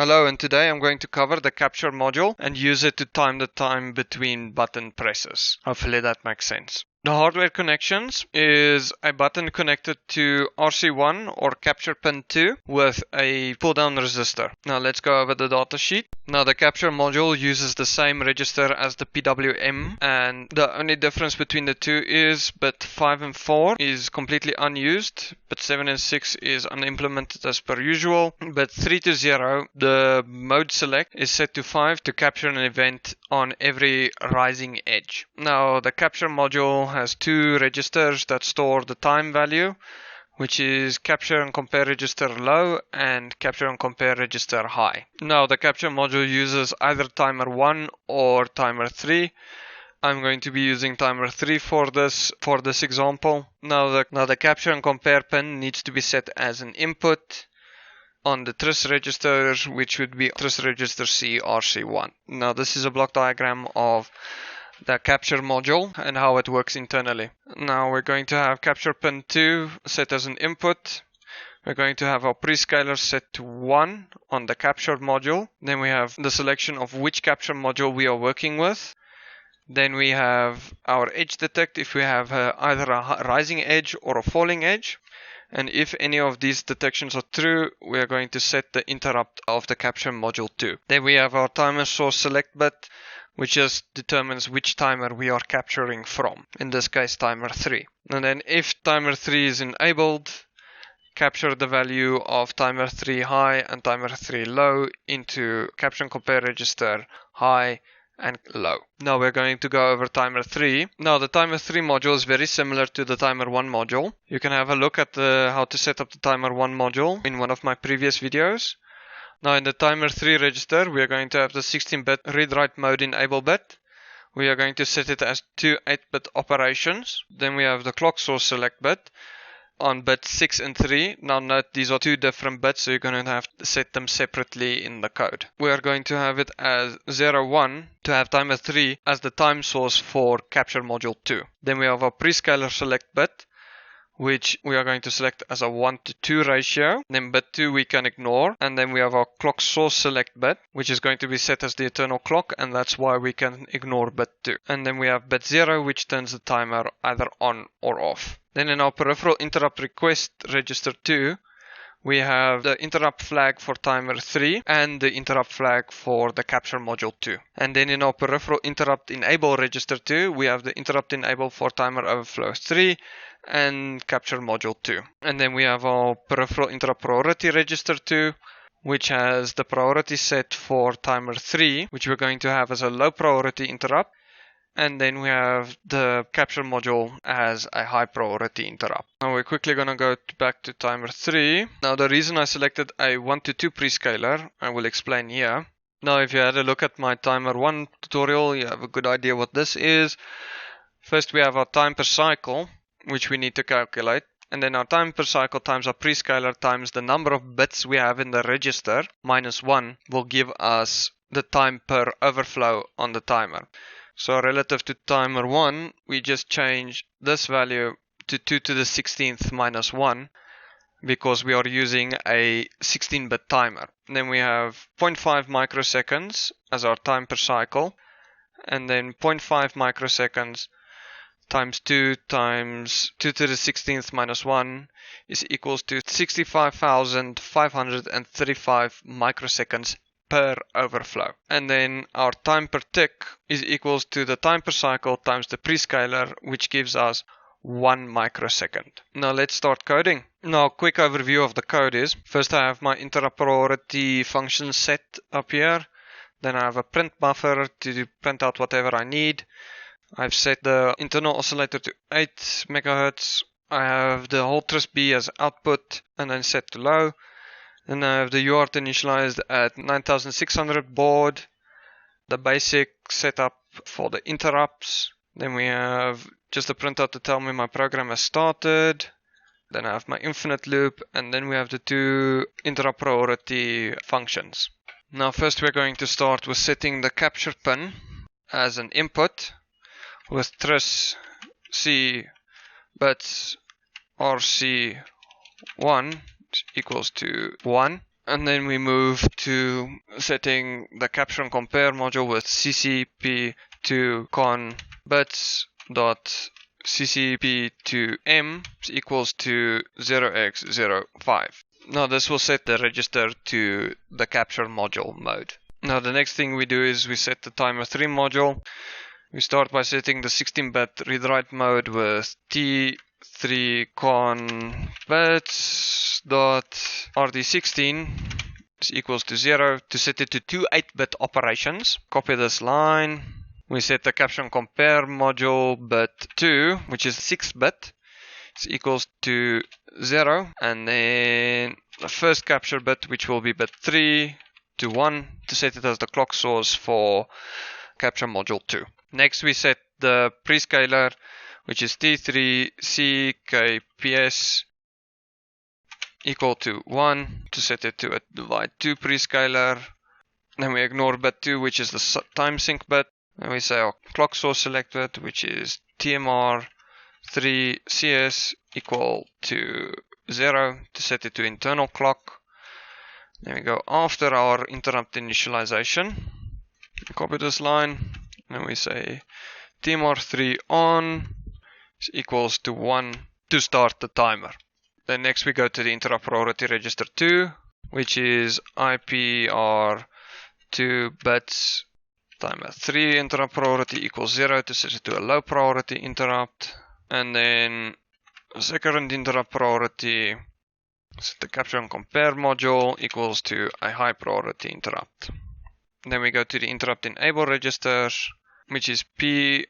Hello, and today I'm going to cover the capture module and use it to time the time between button presses. Hopefully that makes sense. The hardware connections is a button connected to RC1 or capture pin 2 with a pull-down resistor. Now let's go over the datasheet. Now the capture module uses the same register as the PWM, and the only difference between the two is bit 5 and 4 is completely unused, bit 7 and 6 is unimplemented as per usual. Bit 3 to 0, the mode select is set to 5 to capture an event on every rising edge. Now the capture module has two registers that store the time value, which is capture and compare register low and capture and compare register high. Now the capture module uses either timer 1 or timer 3. I'm going to be using timer 3 for this example. Now the capture and compare pin needs to be set as an input on the tris registers, which would be tris register C RC1. Now this is a block diagram of the capture module and how it works internally. Now we're going to have capture pin 2 set as an input. We're going to have our prescaler set to 1 on the capture module. Then we have the selection of which capture module we are working with. Then we have our edge detect if we have either a rising edge or a falling edge. And if any of these detections are true, we are going to set the interrupt of the capture module 2. Then we have our timer source select bit, which just determines which timer we are capturing from, in this case timer 3. And then if timer 3 is enabled, capture the value of timer 3 high and timer 3 low into capture and compare register high and low. Now we're going to go over timer 3. Now the timer 3 module is very similar to the timer 1 module. You can have a look at how to set up the timer 1 module in one of my previous videos. Now in the timer 3 register, we are going to have the 16-bit read-write mode enable bit. We are going to set it as two 8-bit operations. Then we have the clock source select bit on bit 6 and 3. Now note these are two different bits, so you're going to have to set them separately in the code. We are going to have it as 01 to have timer 3 as the time source for capture module 2. Then we have our prescaler select bit, which we are going to select as a 1 to 2 ratio. Then bit 2 we can ignore. And then we have our clock source select bit, which is going to be set as the eternal clock, and that's why we can ignore bit 2. And then we have bit 0, which turns the timer either on or off. Then in our peripheral interrupt request register 2, we have the interrupt flag for timer 3 and the interrupt flag for the capture module 2. And then in our peripheral interrupt enable register 2, we have the interrupt enable for timer overflow 3 and capture module 2. And then we have our peripheral interrupt priority register 2, which has the priority set for timer 3, which we're going to have as a low priority interrupt. And then we have the capture module as a high priority interrupt. Now we're quickly going to go back to timer 3. Now the reason I selected a 1 to 2 prescaler, I will explain here. Now if you had a look at my timer 1 tutorial, you have a good idea what this is. First we have our time per cycle, which we need to calculate. And then our time per cycle times our prescaler times the number of bits we have in the register minus 1 will give us the time per overflow on the timer. So relative to timer 1, we just change this value to 2 to the 16th minus 1 because we are using a 16-bit timer. Then we have 0.5 microseconds as our time per cycle, and then 0.5 microseconds times 2 times 2 to the 16th minus 1 is equals to 65,535 microseconds per overflow. And then our time per tick is equals to the time per cycle times the prescaler, which gives us 1 microsecond. Now let's start coding. Now a quick overview of the code is, first I have my interrupt priority function set up here. Then I have a print buffer to print out whatever I need. I've set the internal oscillator to 8 megahertz. I have the whole tris B as output and then set to low. Then I have the UART initialized at 9600 baud, the basic setup for the interrupts. Then we have just a printout to tell me my program has started. Then I have my infinite loop, and then we have the two interrupt priority functions. Now first we're going to start with setting the capture pin as an input with tris C bits RC1 equals to 1. And then we move to setting the capture and compare module with ccp2 bits dot ccp2m equals to 0x05. Now this will set the register to the capture module mode. Now the next thing we do is we set the timer 3 module. We start by setting the 16-bit read-write mode with t3 bits dot rd16 is equals to 0 to set it to two 8-bit operations. Copy this line. We set the capture and compare module bit 2, which is 6-bit, is equals to 0, and then the first capture bit, which will be bit 3, to 1 to set it as the clock source for capture module 2. Next we set the prescaler, which is T3CKPS equal to 1 to set it to a divide 2 prescaler. Then we ignore bit 2, which is the time sync bit. And we say our clock source selected, which is TMR3CS equal to 0 to set it to internal clock. Then we go after our interrupt initialization. Copy this line. And we say TMR3 on is equals to 1 to start the timer. Then next we go to the interrupt priority register 2, which is IPR 2 bits timer 3 interrupt priority equals 0 to set it to a low priority interrupt. And then the second interrupt priority, set the capture and compare module equals to a high priority interrupt. Then we go to the interrupt enable registers, which is PIE2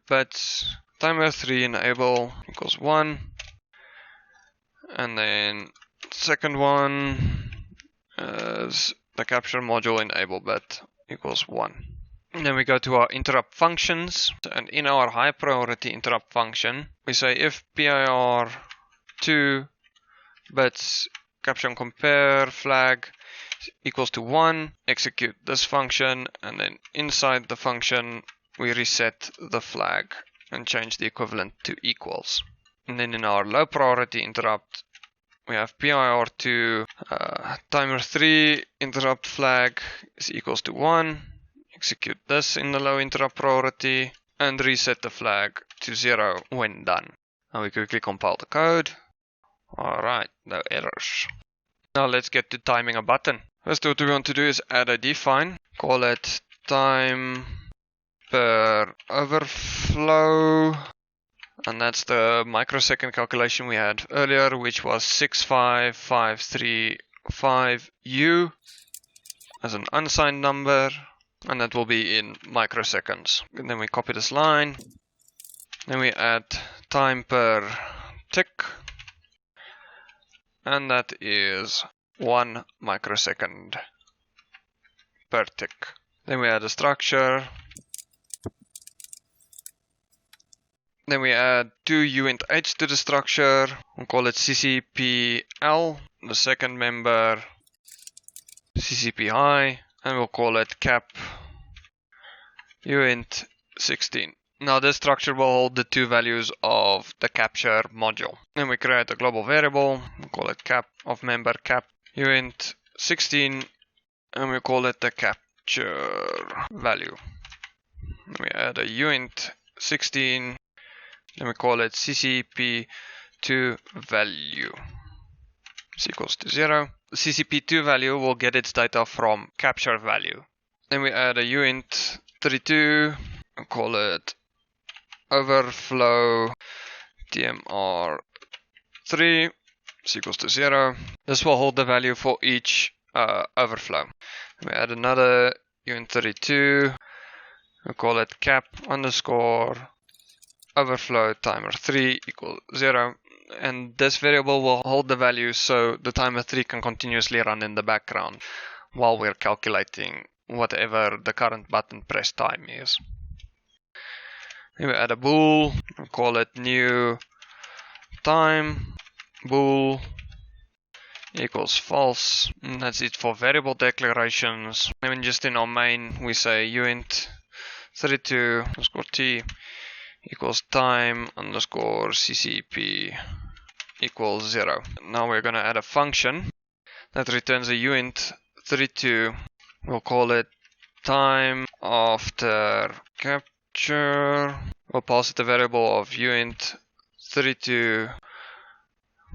bits timer 3 enable equals 1. And then second one is the capture module enable bit equals 1. And then we go to our interrupt functions, and in our high priority interrupt function we say if PIR 2 bits capture and compare flag equals to 1, execute this function, and then inside the function we reset the flag and change the equivalent to equals. And then in our low priority interrupt we have PIR2 timer 3 interrupt flag is equals to 1, execute this in the low interrupt priority and reset the flag to 0 when done. Now we quickly compile the code. Alright, no errors. Now let's get to timing a button. First what we want to do is add a define, call it time per overflow, and that's the microsecond calculation we had earlier, which was 65535U as an unsigned number, and that will be in microseconds. And then we copy this line, then we add time per tick, and that is 1 microsecond per tick. Then we add a structure. Then we add 2 uint h to the structure. We'll call it ccpl, the second member ccp high, and we'll call it cap uint 16. Now this structure will hold the 2 values of the capture module. Then we create a global variable, we'll call it cap of member cap uint 16, and we call it the capture value. We add a uint 16, then we call it ccp2 value is equals to 0. The ccp2 value will get its data from capture value. Then we add a uint 32, and call it overflow TMR3 is equals to 0. This will hold the value for each overflow. We add another uint 32, we call it cap underscore overflow timer 3 equals 0, and this variable will hold the value so the timer 3 can continuously run in the background while we're calculating whatever the current button press time is. Then we add a bool, we call it new time bool equals false, and that's it for variable declarations. And then just in our main we say uint 32 underscore t equals time underscore ccp equals 0. Now we're going to add a function that returns a uint32. We'll call it time after capture. We'll pass it a variable of uint32.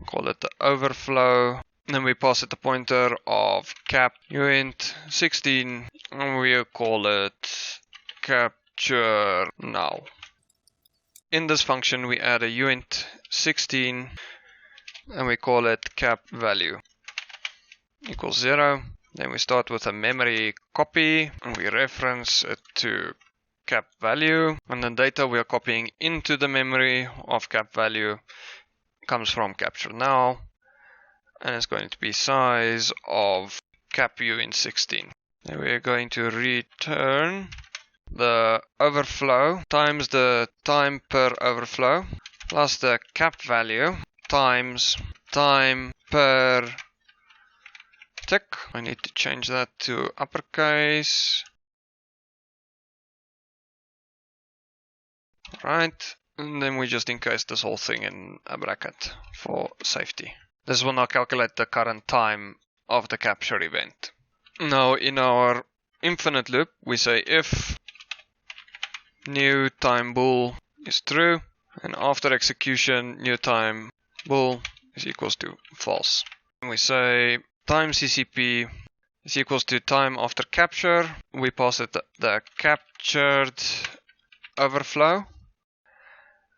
Call it the overflow. Then we pass it a pointer of cap uint16, and we'll call it capture now. In this function we add a uint16 and we call it cap value equals 0. Then we start with a memory copy and we reference it to cap value, and the data we are copying into the memory of cap value comes from capture now, and it's going to be size of cap uint16. Then we are going to return the overflow times the time per overflow plus the cap value times time per tick. I need to change that to uppercase. Right, and then we just encase this whole thing in a bracket for safety. This will now calculate the current time of the capture event. Now in our infinite loop we say if new time bool is true, and after execution new time bool is equals to false. And we say time CCP is equals to time after capture. We pass it the captured overflow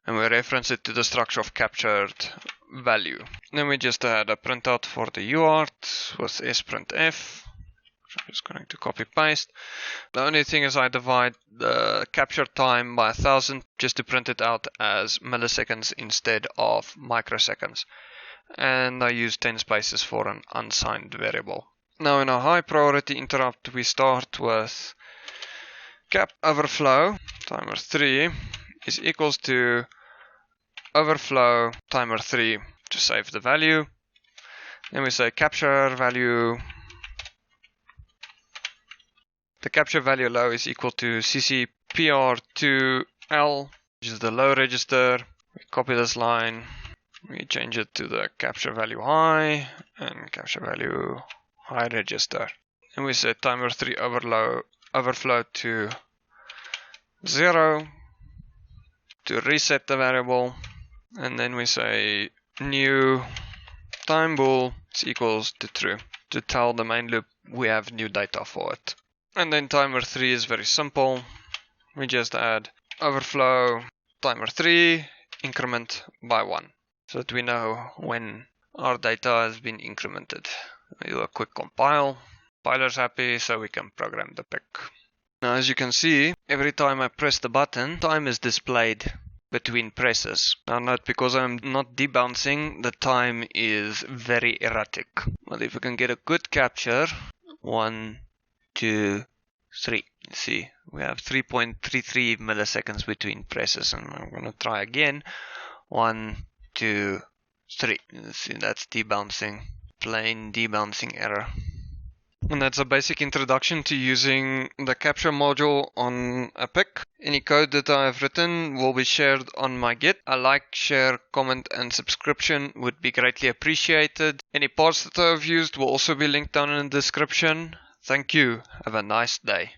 and we reference it to the structure of captured value. Then we just add a printout for the UART with sprintf. I'm just going to copy paste. The only thing is I divide the capture time by 1000 just to print it out as milliseconds instead of microseconds. And I use 10 spaces for an unsigned variable. Now in a high priority interrupt we start with cap overflow timer 3 is equals to overflow timer 3 to save the value. Then we say capture value. The capture value low is equal to CCPR2L, which is the low register. We copy this line, we change it to the capture value high and capture value high register. And we set timer 3 overflow to 0 to reset the variable. And then we say new time bool is equals to true to tell the main loop we have new data for it. And then timer 3 is very simple. We just add overflow timer 3 increment by 1 so that we know when our data has been incremented. We do a quick compile. Compiler's happy, so we can program the PIC. Now as you can see, every time I press the button, time is displayed between presses. Now note, because I'm not debouncing, the time is very erratic. But if we can get a good capture, 1, 2, 3. You see, we have 3.33 milliseconds between presses, and I'm going to try again. 1, 2, 3. You see, that's debouncing, plain debouncing error. And that's a basic introduction to using the capture module on a PIC. Any code that I have written will be shared on my Git. A like, share, comment and subscription would be greatly appreciated. Any parts that I have used will also be linked down in the description. Thank you. Have a nice day.